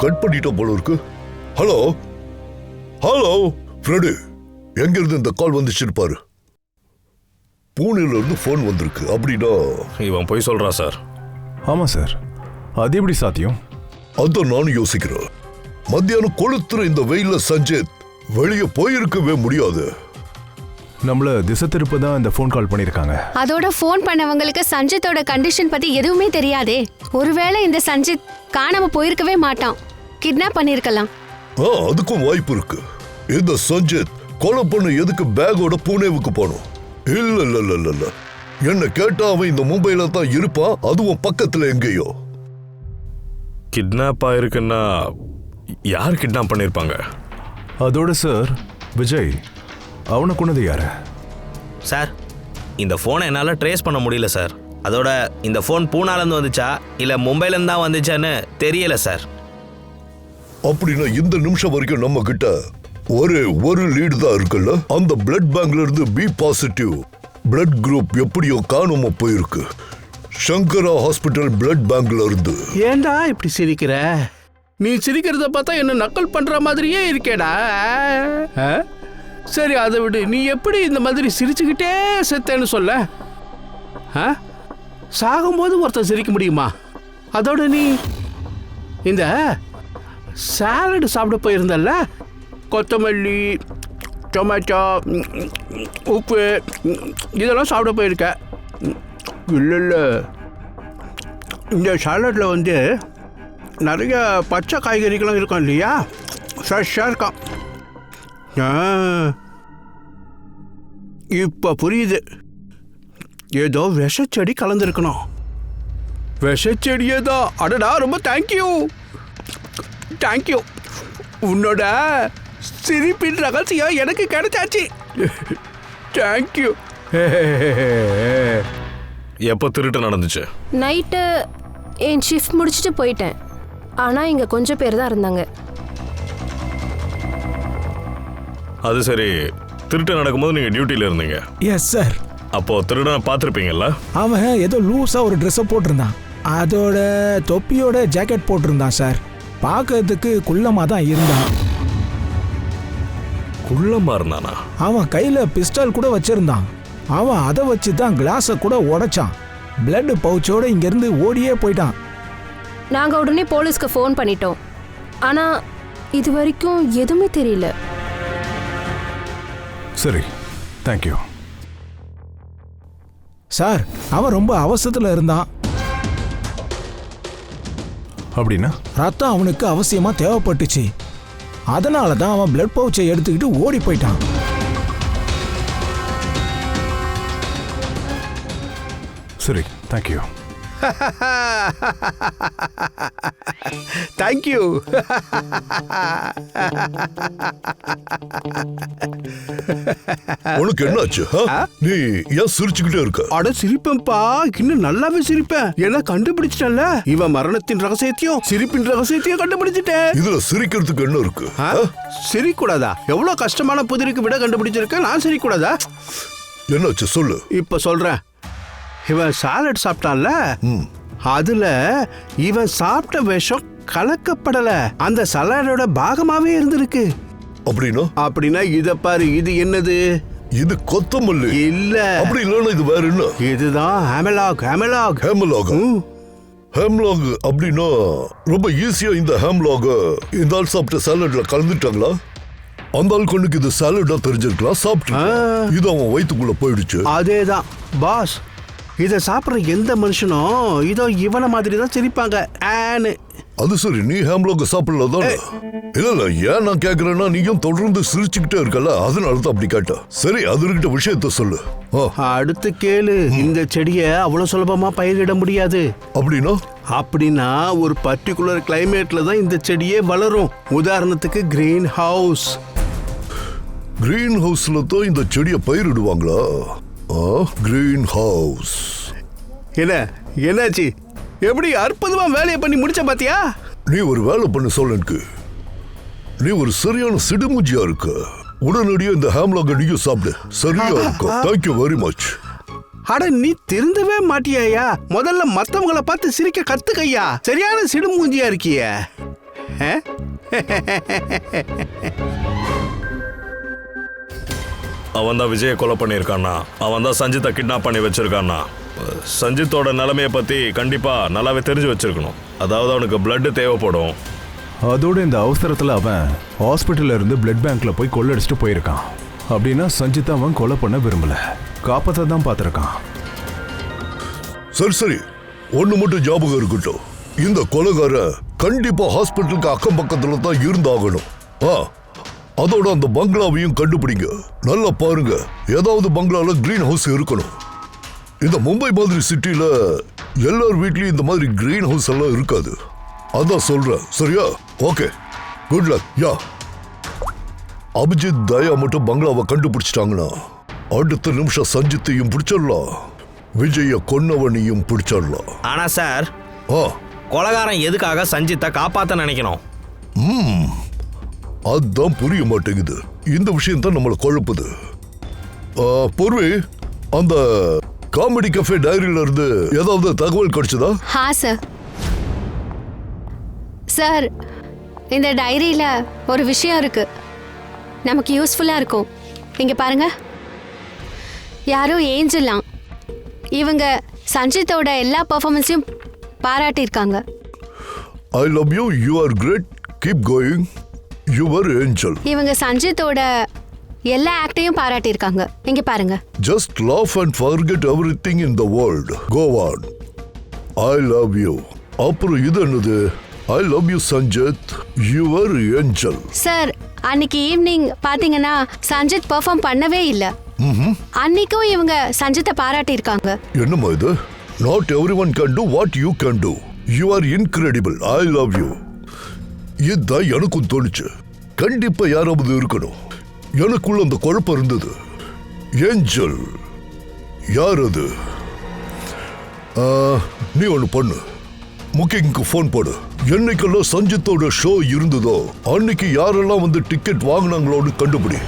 கட் பண்ணிட்ட போல இருக்கு. ஹலோ ஹலோ ஃப்ரெடு, எங்க இருந்து இந்த கால் வந்துச்சு பாரு. பூனேல இருந்து போன் வந்திருக்கு. அப்படின்னா இவன் போய் சொல்றா சார். ஆமா சார், அது எப்படி சாத்தியம்? அதான் நானும் யோசிக்கிறேன். மத்தியானம் கொளுத்துற இந்த வெயில சஞ்சித் வெளியே போயிருக்கவே முடியாது. நம்மள திசை திருப்ப தான் இந்த ஃபோன் கால் பண்ணிருக்காங்க. அதோட ஃபோன் பண்ணவங்களுக்கு சஞ்சித்தோட கண்டிஷன் பத்தி எதுவுமே தெரியாதே. ஒருவேளை இந்த சஞ்சித் காணாம போயிருக்கவே மாட்டான், கிட்னாப் பண்ணிருக்கலாம். அதுக்கும் வாய்ப்பு இருக்கு. இந்த சஞ்சித் கொலை பண்ண எதுக்கு பேக்கோட பூனேவுக்கு போனோம்? இல்ல இல்ல இல்ல இல்ல, என்ன கேட்டா அவன் இந்த மும்பைல தான் இருப்பான், அதுவும் பக்கத்துல எங்கேயோ. கிட்னாப் ஆயிருக்குன்னா யார் கிட்னாப் பண்ணிருப்பாங்க? அதோட சார் விஜய் அவனை கொண்டது யாரு? சார், இந்த ஃபோனை என்னால் ட்ரேஸ் பண்ண முடியல சார். அதோட இந்த ஃபோன் பூனாலேருந்து வந்துச்சா இல்லை மும்பைலேருந்து தான் வந்துச்சான்னு தெரியல சார். அப்படின்னா இந்த நிமிஷம் வரைக்கும் நம்ம கிட்ட ஒரு லீடு தான் இருக்குல்ல. அந்த பிளட் பேங்க்ல இருந்து பி பாசிட்டிவ் பிளட் குரூப் எப்படியோ காணாம போயிருக்கு. சங்கரா ஹாஸ்பிட்டல் பிளட் பேங்க்ல இருந்து. ஏண்டா இப்படி சிரிக்கிற? நீ சிரிக்கிறத பார்த்தா என்ன நக்கல் பண்ற மாதிரியே இருக்கேடா. சரி, அதை விடு. நீ எப்படி இந்த மாதிரி சிரிச்சுக்கிட்டே செத்தேன்னு சொல்ல? சாகும்போது ஒருத்தன் சிரிக்க முடியுமா? அதோட நீ இந்த சாலடு சாப்பிட போயிருந்தல்ல, கொத்தமல்லி, டொமேட்டோ, உப்பு இதெல்லாம் சாப்பிட போயிருக்க. இல்லை இல்லை, இந்த சாலடில் வந்து நிறைய பச்சை காய்கறிகளும் இருக்கும் இல்லையா, ஃப்ரெஷ்ஷாக இருக்கான். இப்போ புரியுது, ஏதோ விஷச்செடி கலந்துருக்கணும். விஷச்செடியே தான். அடடா, ரொம்ப தேங்க்யூ தேங்க்யூ. உன்னோட சிரிப்பின் ரகசியம் எனக்கு கிடைச்சாச்சு. தேங்க்யூ. எப்போ திருட்டு நடந்துச்சு? நைட்டு என் ஷிஃப்ட் முடிச்சுட்டு போயிட்டேன். ஆனால் இங்கே கொஞ்சம் பேர் தான் இருந்தாங்க. அது சரி, திருட்டு நடக்கும்போது நீங்கள் டியூட்டியில் இருந்தீங்க? Yes sir. அப்போ திருடனை பார்த்துருப்பீங்கல்ல? அவன் ஏதோ லூஸா ஒரு ட்ரெஸ்ஸை போட்டிருந்தான், அதோட தொப்பியோட ஜாக்கெட் போட்டிருந்தான் சார். பார்க்கறதுக்கு குள்ளமா தான் இருந்தான். குள்ளமா இருந்தானா? அவன் கையில பிஸ்டல் கூட வச்சிருந்தான். அவன் அதை வச்சு தான் கிளாஸை கூட உடைச்சான். பிளட் பவுச்சோட இங்கிருந்து ஓடியே போயிட்டான். நாங்கள் உடனே போலீஸ்க்கு ஃபோன் பண்ணிட்டோம். ஆனால் இது வரைக்கும் எதுவுமே தெரியல. சரி, தேங்க்யூ சார். அவன் ரொம்ப அவசரத்தில் இருந்தான். அப்படின்னா ரத்தம் அவனுக்கு அவசியமா தேவைப்பட்டுச்சு. அதனால தான் அவன் பிளட் பவுச்சை எடுத்துக்கிட்டு ஓடி போயிட்டான். சரி, தேங்க்யூ தேங்க்யூ. உனக்கு என்னாச்சு? நீ ஏன் சிரிச்சுக்கிட்டே இருக்க? அட சிரிப்பேன்பா, இன்னும் நல்லாவே சிரிப்பேன். ஏன்னா கண்டுபிடிச்சிட்டல, இவன் மரணத்தின் ரகசியத்தையும் சிரிப்பின் ரகசியத்தையும் கண்டுபிடிச்சிட்டேன். இதுல சிரிக்கிறதுக்கு என்ன இருக்கு? சிரிக்கூடாதா? எவ்வளவு கஷ்டமான புதிருக்கு விட கண்டுபிடிச்சிருக்கேன், நான் சிரிக்கூடாதா? என்னாச்சு சொல்லு. இப்ப சொல்றேன். இவன் சாலட் சாப்பிட்டான்ல, அதுல இவன் சாப்பிட்ட விஷம் கலக்கப்படல, அந்த சலாடோட பாகமாவே இருந்திருக்கு. அப்படின்னா இத பாரு. இது என்னது? இது கொத்தமல்லி இல்ல. அப்படி இல்லன்னா இது வேற என்ன? இதுதான் ஹேமலாக். ஹேமலாக் ஹேமலாக் ஹேம்லாக் அப்படின்னா ரொம்ப ஈஸியா இந்த ஹேம்லாக் இந்த ஆள் சாப்பிட்ட சாலட்ல கலந்துட்டாங்களா? அந்த ஆள் கொண்டுக்கு இது சாலடா தெரிஞ்சிருக்கலாம், சாப்பிட்டு இது அவன் வயிற்றுக்குள்ள போயிடுச்சு. அதேதான் பாஸ். இதை சாப்பிட்ற எந்த மனுஷனும் இதோ இவனை மாதிரி தான் சிரிப்பாங்க. அது சரி, நீ ஹேம்லாக் சாப்பிடல தானே? இல்ல ஏன் நான் கேக்குறேன்னா, நீயும் தொடர்ந்து சிரிச்சுக்கிட்டே இருக்கல, அதனால தான் அப்படி கேட்டேன். சரி, அது இருக்கிட்ட விஷயத்த சொல்லு. அடுத்து கேளு. இந்த செடியை அவ்வளவு சுலபமா பயிரிட முடியாது. அப்படின்னா ஒரு பர்டிகுலர் கிளைமேட்ல தான் இந்த செடியே வளரும். உதாரணத்துக்கு கிரீன் ஹவுஸ். கிரீன் ஹவுஸ்ல தான் இந்த செடியை பயிரிடுவாங்களா? Green house. என்னாச்சு? எப்படி அற்புதமா வேலையை பண்ணி முடிச்ச பாத்தியா? நீ ஒரு வேலை பண்ண சொல்ல எனக்கு. நீ ஒரு சரியான சிடுமுஞ்சியா இருக்க. உடனடியா இந்த ஹேம்லாக் நீயும் சாப்பிடு, சரியா இருக்கும். Thank you very much. அட நீ திருந்தவே மாட்டியாயா? முதல்ல மத்தவங்கள பார்த்து சிரிக்க கத்துக்கையா. சரியான சிடுமூஞ்சியா இருக்கிய. அவன் தான் விஜயை கொலை பண்ணியிருக்கானா, அவன் தான் சஞ்சித்தை கிட்னாப் பண்ணி வச்சிருக்கானா. சஞ்சித்தோட நிலைமையை பத்தி கண்டிப்பா நல்லாவே தெரிஞ்சு வச்சிருக்கணும். அதாவது அவனுக்கு பிளட் தேவைப்படும். அதோட இந்த அவசரத்துல அவன் ஹாஸ்பிட்டல்ல இருந்து பிளட் பேங்க்ல போய் கொள்ளடிச்சிட்டு போயிருக்கான். அப்படின்னா சஞ்சித்தை அவன் கொலை பண்ண விரும்பல, காப்பாத்த தான் பார்த்திருக்கான். சரி ஒண்ணு மட்டும் ஞாபகம் இருக்கட்டும், இந்த கொலைகார கண்டிப்பா ஹாஸ்பிட்டலுக்கு அக்கம் பக்கத்துல தான் இருந்தாகணும். அதோட அந்த பங்களாவையும் கண்டுபிடிங்க. நல்லா பாருங்க, ஏதாவது பங்களால கிரீன் ஹவுஸ் இருக்கணும். இந்த மும்பை மாதிரி சிட்டில எல்லார் வீட்லயும் இந்த மாதிரி கிரீன் ஹவுஸ் எல்லாம் இருக்காது. அதான் சொல்றேன். சரியா? Okay, good luck. Yeah, Abhijeet Daya மட்டும் பங்களாவை கண்டுபிடிச்சிட்டாங்கன்னா அடுத்த நிமிஷம் சஞ்சித்தையும் பிடிச்சிடலாம், விஜய கொன்னவனையும் பிடிச்சிடலாம். ஆனா சார், கொலைகாரன் எதுக்காக சஞ்சித்தை காப்பாத்த நினைக்கணும்? அதுதான் புரிய மாட்டேங்குது. இந்த விஷயம் தான் நம்மளை குழப்புது. பொறுவே, அந்த காமெடி கஃபே டைரியில இருந்து ஏதாவது தகவல் கிடைச்சதா? சார் சார், இந்த டைரியில ஒரு விஷயம் இருக்கு, நமக்கு யூஸ்ஃபுல்லா இருக்கும். இங்க பாருங்க, யாரோ ஏஞ்சலாம், இவங்க சஞ்சித்தோட எல்லா பெர்ஃபார்மன்ஸையும் பாராட்டியிருக்காங்க. I love you, you are great, keep going, you are angel. இவங்க சஞ்சித்தோட எல்லா ஆக்டையும் பாராட்டியிருக்காங்க. இங்க பாருங்க. Just laugh and forget everything in the world. Go on. I love you. அப்புறம் இது என்னது? I love you Sanjith, you are angel. Sir, அன்னைக்கு ஈவினிங் பாத்தீங்கன்னா சஞ்சித் பெர்ஃபார்ம் பண்ணவே இல்ல. அன்னைக்கும் இவங்க சஞ்சித்தை பாராட்டியிருக்காங்க. என்னம்மா இது? Not everyone can do what you can do. You are incredible. I love you. இதுதான் எனக்கும் தோணுச்சு. கண்டிப்பா யாராவது இருக்கணும். எனக்குள்ள அந்த குழப்பம் இருந்தது. ஏஞ்சல் யார் அது? நீ ஒன்று பண்ணு, புக்கிங்க்கு ஃபோன் போடு. என்னைக்கெல்லாம் சஞ்சித்தோட ஷோ இருந்ததோ அன்னைக்கு யாரெல்லாம் வந்து டிக்கெட் வாங்கினாங்களோன்னு கண்டுபிடி.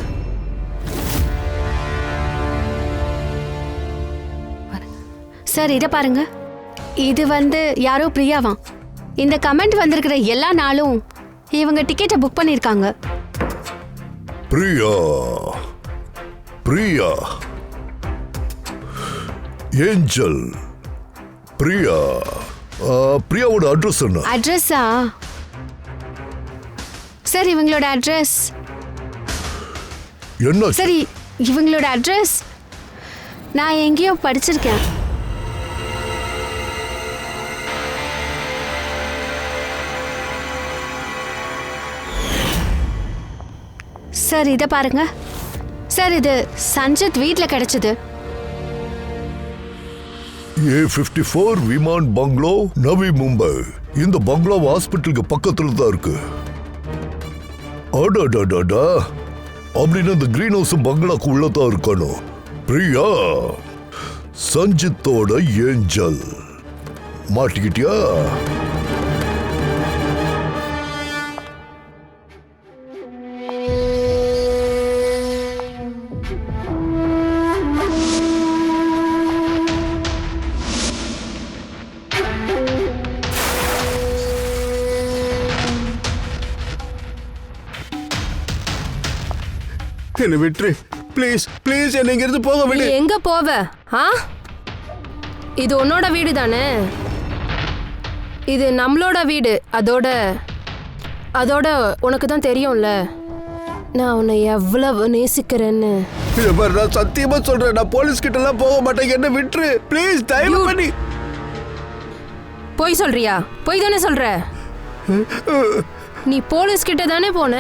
சார், இதை பாருங்க, இது வந்து யாரோ பிரியாவாம். இந்த கமெண்ட் வந்திருக்கிற எல்லா நாளும் இவங்க டிக்கெட்டை புக் பண்ணியிருக்காங்க. பிரியா, பிரியா, ஏஞ்சல், பிரியா. பிரியாவோட அட்ரஸ் என்ன? அட்ரஸா சார்? இவங்களோட அட்ரஸ் என்ன? சரி, இவங்களோட அட்ரஸ் நான் எங்கேயோ படிச்சிருக்கேன். சார், இதை பாருங்க சார், இது சஞ்சித் வீட்டில் கிடைச்சது. A54 விமான் பங்களோ, நவி மும்பை. இந்த பங்களா ஹாஸ்பிட்டலுக்கு பக்கத்துல தான் இருக்கு. அடடடடா, அப்படின்னு இந்த கிரீன் ஹவுஸ் பங்களாக்கு உள்ளதான் இருக்கணும். பிரியா, சஞ்சித்தோட ஏஞ்சல். மாட்டிக்கிட்டியா? என்ன விட்டுரு ப்ளீஸ், ப்ளீஸ் என்ன இங்கிருந்து போக விடு. எங்க போவ? இது உன்னோட வீடு தானே, இது நம்மளோட வீடு. அதோட உனக்கு தான் தெரியும்ல நான் உன்னை எவ்வளவு நேசிக்கிறேன்னு. நான் சத்தியமா சொல்றேன், நான் போலீஸ் கிட்ட எல்லாம் போக மாட்டேன். என்ன விட்டுரு ப்ளீஸ், தயவு பண்ணி. போய் சொல்றியா? போய் தானே சொல்ற. நீ போலீஸ் கிட்ட தானே போன,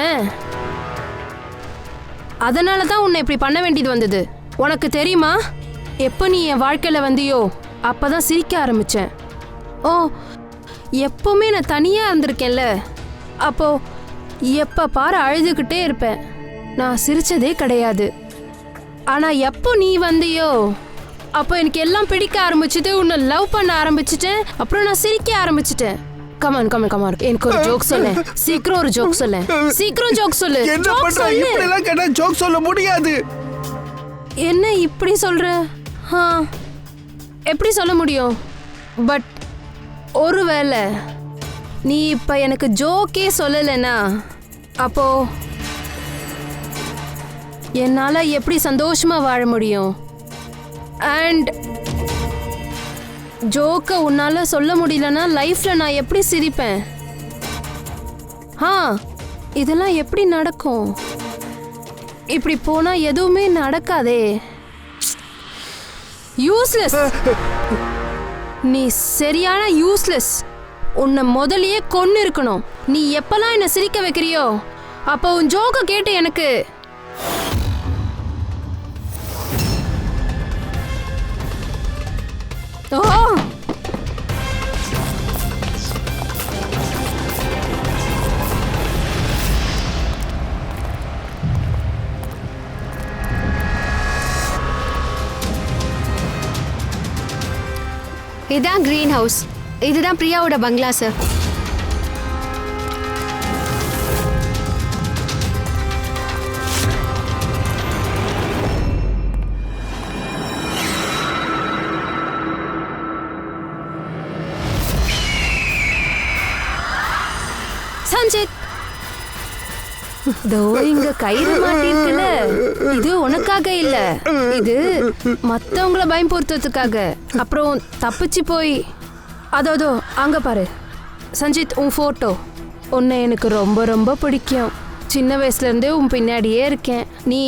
அதனால தான் உன்னை இப்படி பண்ண வேண்டியது வந்தது. உனக்கு தெரியுமா, எப்போ நீ என் வாழ்க்கையில் வந்தியோ அப்பதான் சிரிக்க ஆரம்பிச்சேன். ஓ, எப்பவுமே நான் தனியாக இருந்திருக்கேன்ல, அப்போ எப்போ பாரு அழுதுகிட்டே இருப்பேன். நான் சிரிச்சதே கிடையாது. ஆனால் எப்போ நீ வந்தியோ அப்போ எனக்கு எல்லாம் பிடிக்க ஆரம்பிச்சுட்டு, உன்னை லவ் பண்ண ஆரம்பிச்சுட்டேன். அப்புறம் நான் சிரிக்க ஆரம்பிச்சுட்டேன். கமான் கமான் கமான், எனக்கு ஒரு ஜோக் சொல்ல. சீக்கிரம் ஒரு ஜோக் சொல்ல, சீக்கிரம் ஜோக் சொல்லு. என்ன பண்ற? இப்படி எல்லாம் கேட்டா ஜோக் சொல்ல முடியாது. என்ன இப்படி சொல்ற? எப்படி சொல்ல முடியும்? பட் ஒருவேளை நீ இப்ப எனக்கு ஜோக்கே சொல்லலைன்னா அப்போ என்னால எப்படி சந்தோஷமா வாழ முடியும்? அண்ட் ஜோக்க உன்னால சொல்ல முடியலன்னா லைஃப்ல நான் எப்படி சிரிப்பேன்? இதெல்லாம் எப்படி நடக்கும்? இப்படி போனா எதுவுமே நடக்காதே. யூஸ்லெஸ். நீ சரியான யூஸ்லெஸ். உன்னை முதல்லயே கொன்னு இருக்கணும். நீ எப்பெல்லாம் என்ன சிரிக்க வைக்கிறியோ அப்போ உன் ஜோக்க கேட்டு எனக்கு இதான் கிரீன் ஹவுஸ். இதுதான் பிரியாவோட பங்களா சார். சஞ்சித், தோ இங்க கயிறு மாட்டிருக்குல்ல, இது உனக்காக இல்ல, இது மத்தவங்கள பயம்படுத்துறதுக்காக. அப்புறம் தப்பிச்சு போய் அதோ அங்க பாரு சஞ்சித், உன் போட்டோ. உன்னை எனக்கு ரொம்ப ரொம்ப பிடிக்கும். சின்ன வயசுல இருந்தே உன் பின்னாடியே இருக்கேன். நீ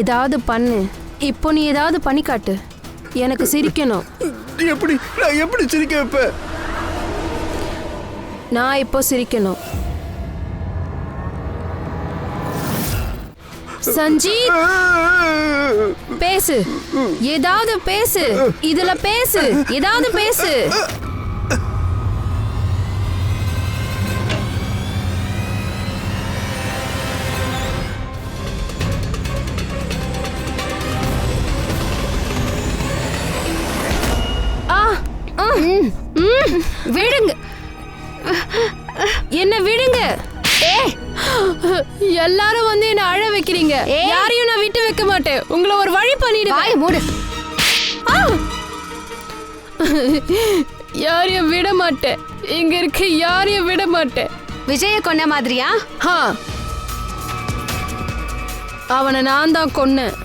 ஏதாவது பண்ணு. இப்போ நீ ஏதாவது பண்ணி காட்டு. எனக்கு சிரிக்கணும். நான் எப்படி சிரிக்க வைப்பேன்? நான் இப்போ சிரிக்கணும். சஞ்சீத், பேசு. ஏதாவது பேசு. இதுல பேசு. ஏதாவது பேசு. விடுங்க, என்ன விடுங்க. எல்லாரும் வந்து என்ன அழ வைக்கிறீங்க. யாரையும் நான் விட்டு வைக்க மாட்டேன். உங்களை ஒரு வழி பண்ணிடுவேன். யாரையும் விட மாட்டேன். இங்க இருக்க யாரையும் விட மாட்டேன். விஜய கொன்ன மாதிரியா? அவனை நான் தான் கொன்னேன்.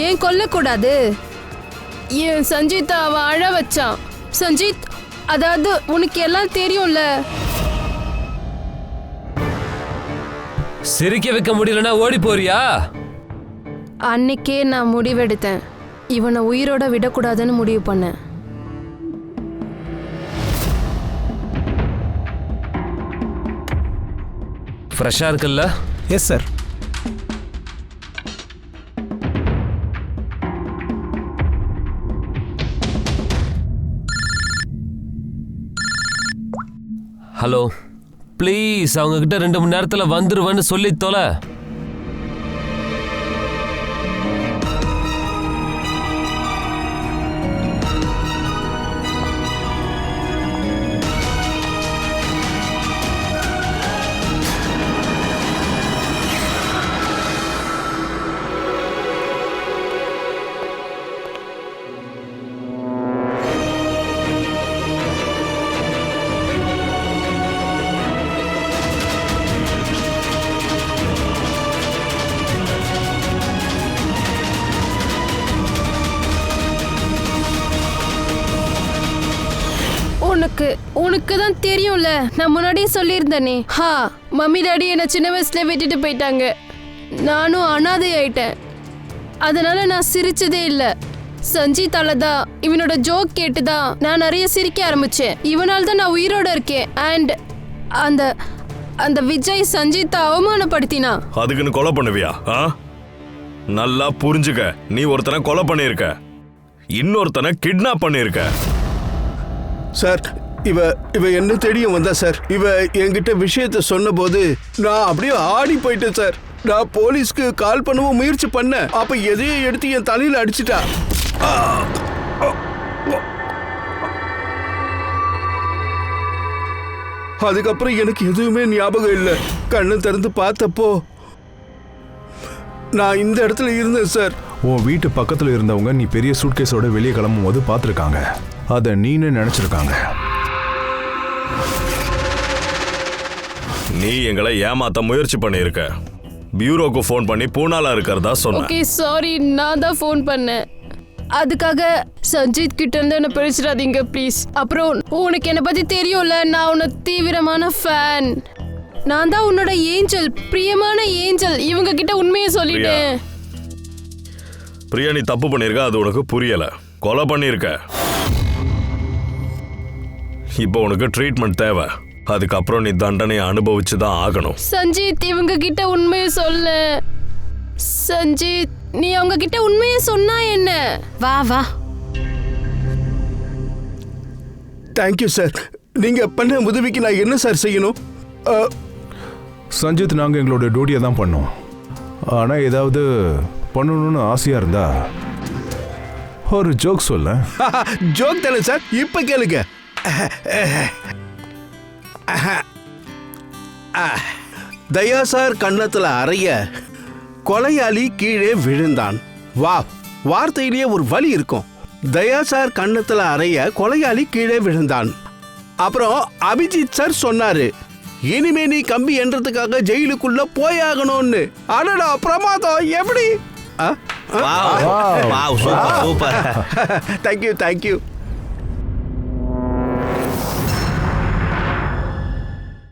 ஏன் கொல்லக்கூடாது? ஏன் சஞ்சித் அவன் அழ வச்சான். சஞ்சித், அதாவது உனக்கு எல்லாம் தெரியும்ல. சிரிக்க வைக்க முடியலன்னா ஓடி போறியா? அன்னைக்கே நான் முடிவெடுத்தேன். இவனை உயிரோட விடக்கூடாதுன்னு முடிவு பண்ணேன். ஃப்ரெஷ்ஷா இருக்குல்ல? Yes sir. ஹலோ, ப்ளீஸ் அவங்க கிட்ட 2 மணி நேரத்துல வந்துருவேன்னு சொல்லி தொலை. உனக்கு தான் தெரியும்ல, நான் முன்னாடியே சொல்லியிருந்தேனே. மம்மி டாடி என்னை சின்ன வயசுல விட்டுட்டு போயிட்டாங்க. நானும் அனாதை ஆயிட்டேன். அதனால நான் சிரிச்சதே இல்லை. சஞ்சித்தால தான், இவனோட ஜோக் கேட்டுதான் நான் நிறைய சிரிக்க ஆரம்பிச்சேன். இவனால தான் நான் உயிரோட இருக்கேன். அண்ட் அந்த விஜய் சஞ்சித்தை அவமானப்படுத்தினா. அதுக்குன்னு கொலை பண்ணுவியா? நல்லா புரிஞ்சுக்க. நீ ஒருத்தனை கொலை பண்ணியிருக்க, இன்னொருத்தனை கிட்னாப் பண்ணியிருக்க. சார், இவ என்ன தேடியும் வந்தா சார். இவ என்கிட்ட விஷயத்த சொன்ன போது நான் அப்படியே ஆடி போயிட்டேன் சார். நான் போலீஸ்க்கு கால் பண்ணவும் முயற்சி பண்ணேன். அப்ப எதையோ எடுத்து என் தலையில அடிச்சிட்டா. அதுக்கப்புறம் எனக்கு எதுவுமே ஞாபகம் இல்லை. கண்ணை திறந்து பார்த்தப்போ நான் இந்த இடத்துல இருந்தேன் சார். உன் வீட்டு பக்கத்துல இருந்தவங்க நீ பெரிய சூட்கேஸோட வெளியே கிளம்பும் போது பார்த்துருக்காங்க. அதை நீனு நினைச்சிருக்காங்க. நீ எங்களை ஏமாத்த முயற்சி பண்ணியிருக்க. பியூரோக்கு ஃபோன் பண்ணி பூனாலா இருக்கிறதா சொன்ன. ஓகே சாரி, நான் தான் ஃபோன் பண்ணேன். அதுக்காக சஞ்சித் கிட்ட இருந்து என்ன பிரிச்சிடாதீங்க ப்ளீஸ். அப்புறம் உனக்கு என்னை பத்தி தெரியும்ல, நான் உன்னை தீவிரமான ஃபேன். நான் தான் உன்னோட ஏஞ்சல், பிரியமான ஏஞ்சல். இவங்க கிட்ட உண்மையை சொல்லிட்டேன். பிரியா, நீ தப்பு பண்ணிருக்க, அது உனக்கு புரியல. கொலை பண்ணிருக்க. இப்போ உனக்கு ட்ரீட்மெண்ட் தேவை. அதுக்கப்புறம் நீ தண்டனையை அனுபவிச்சு தான் ஆகணும். சஞ்சித், இவங்க கிட்ட உண்மையை சொல்ல. சஞ்சித், நீ அவங்க கிட்ட உண்மையை சொன்னா என்ன? வா வா. Thank you sir. நீங்க பண்ண உதவிக்கு நான் என்ன சார் செய்யணும்? சஞ்சித், நாங்கள் எங்களோட டியூட்டியை தான் பண்ணோம். ஆனால் ஏதாவது பண்ணணும்னு ஆசையாக இருந்தா ஒரு ஜோக் சொல்ல. ஜோக் தானே சார், இப்போ கேளுங்க. தயா சார் கன்னத்துல அறைய கொலையாளி கீழே விழுந்தான். வா, வார்த்தையிலேயே ஒரு வலி இருக்கும். தயா சார் கன்னத்துல அறைய கொலையாளி கீழே விழுந்தான். அப்புறம் அபிஜித் சார் சொன்னாரு, இனிமே நீ கம்பி என்றதுக்காக ஜெயிலுக்குள்ள போயாகணும்னு. அடடா பிரமாதம்! எப்படி? சூப்பர். தேங்க்யூ.